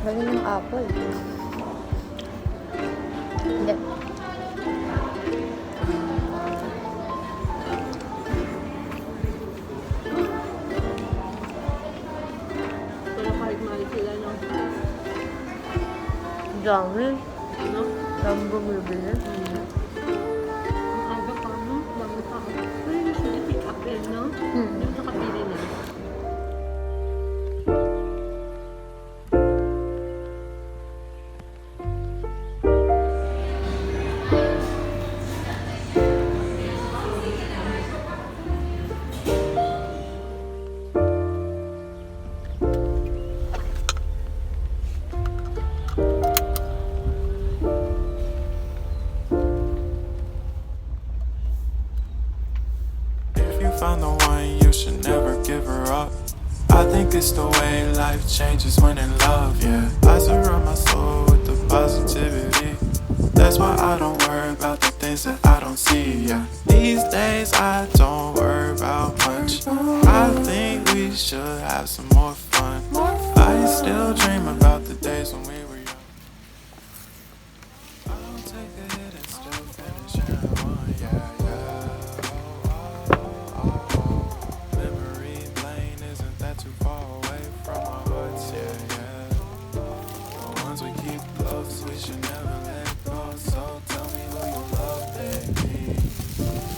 Ganun yung apple. Hindi. Pero kahit mahal sila, no? Dami. No? Dami bumibili. Ang aga pa, no? Dami pa. Pero usually pick up din, no? Yung nakapili na. Found the one, you should never give her up. I think it's the way life changes when in love, yeah. I surround my soul with the positivity. That's why I don't worry about the things that I don't see, yeah. These days I don't worry about much. I think we should have some more fun. I still dream about the days when we were young. I'll take a hit and still finish round one, yeah. Too far away from our hearts, yeah, yeah. The ones we keep close, we should never let go. So tell me who you love, baby.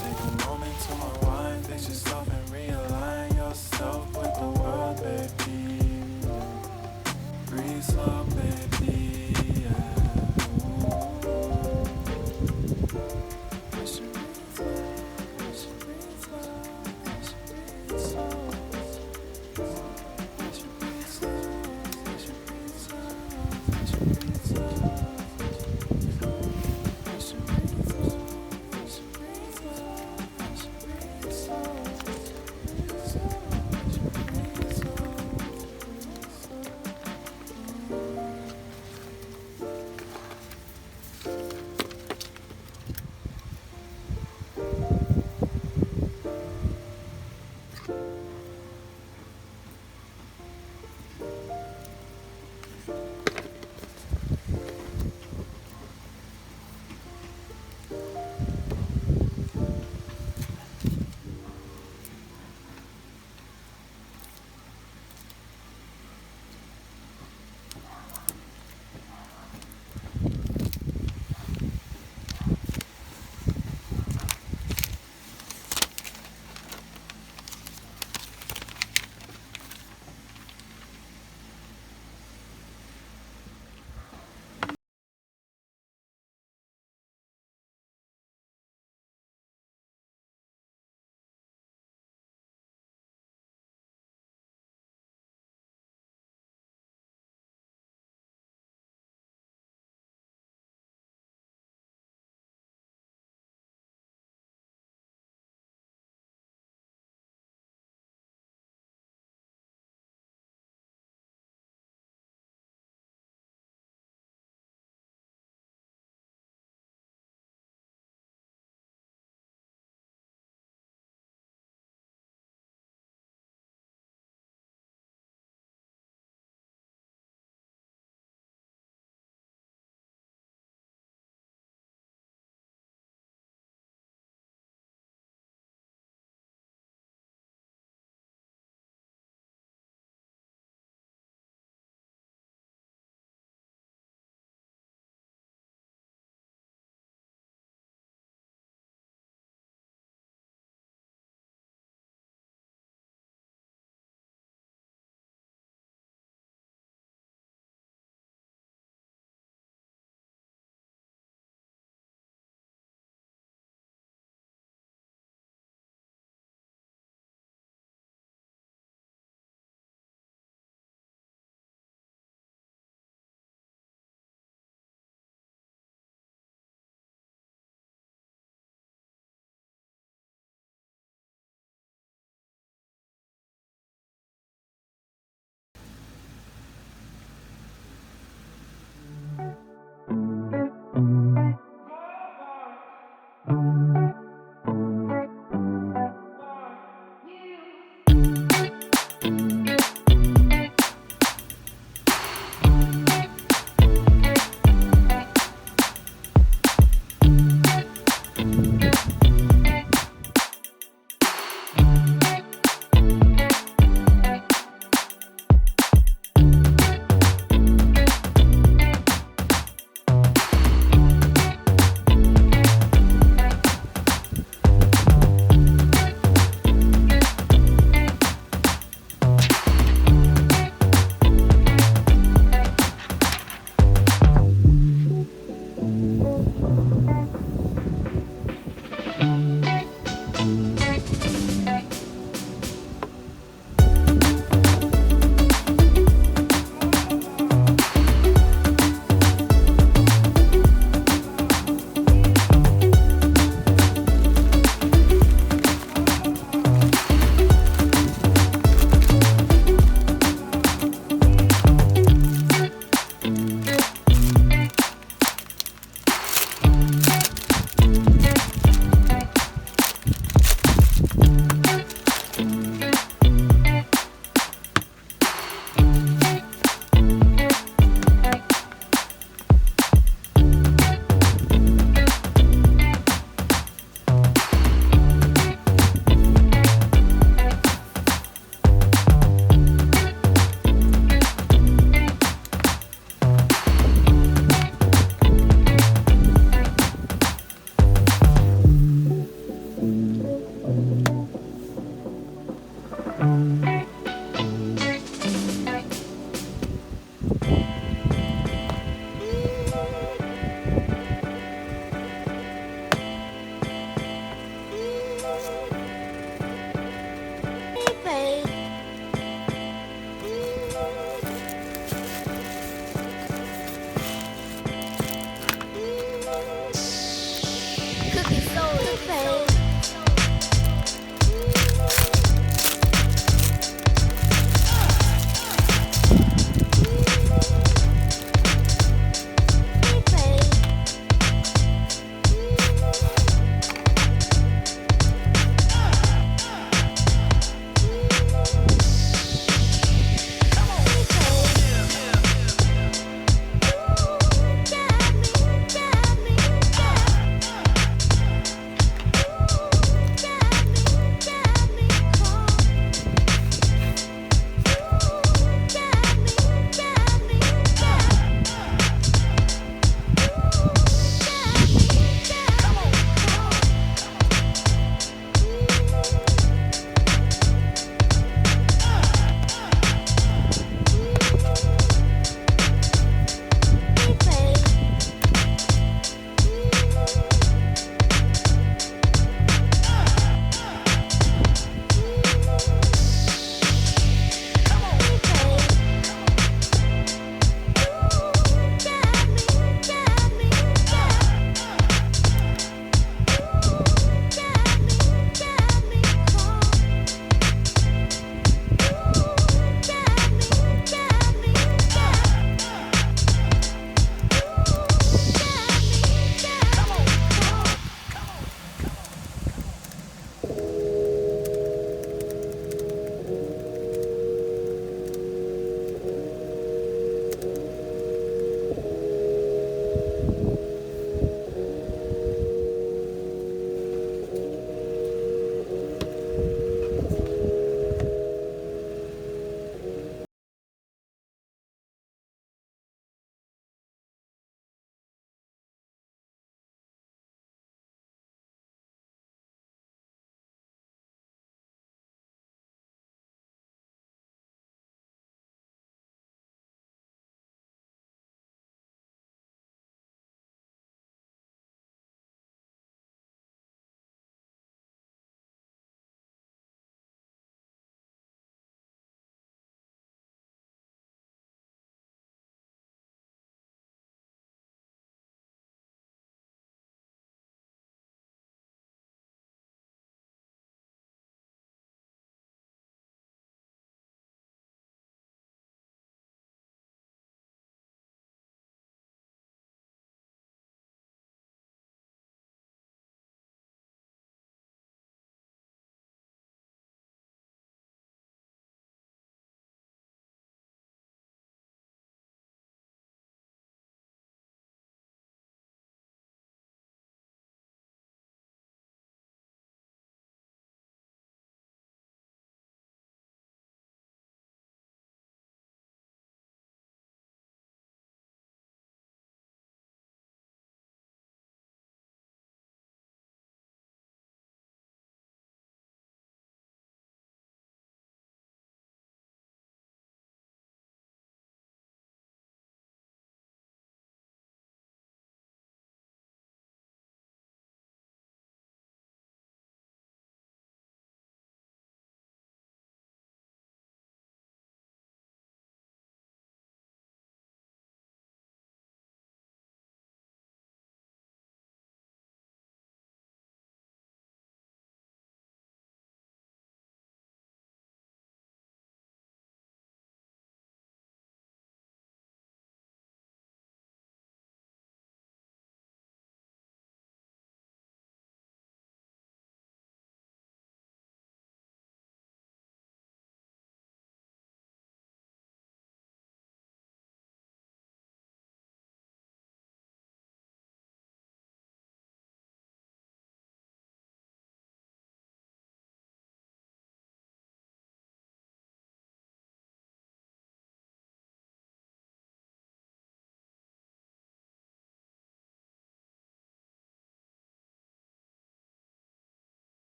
Take a moment to unwind, fix yourself and realign yourself with the world, baby. Breathe slow, baby, yeah.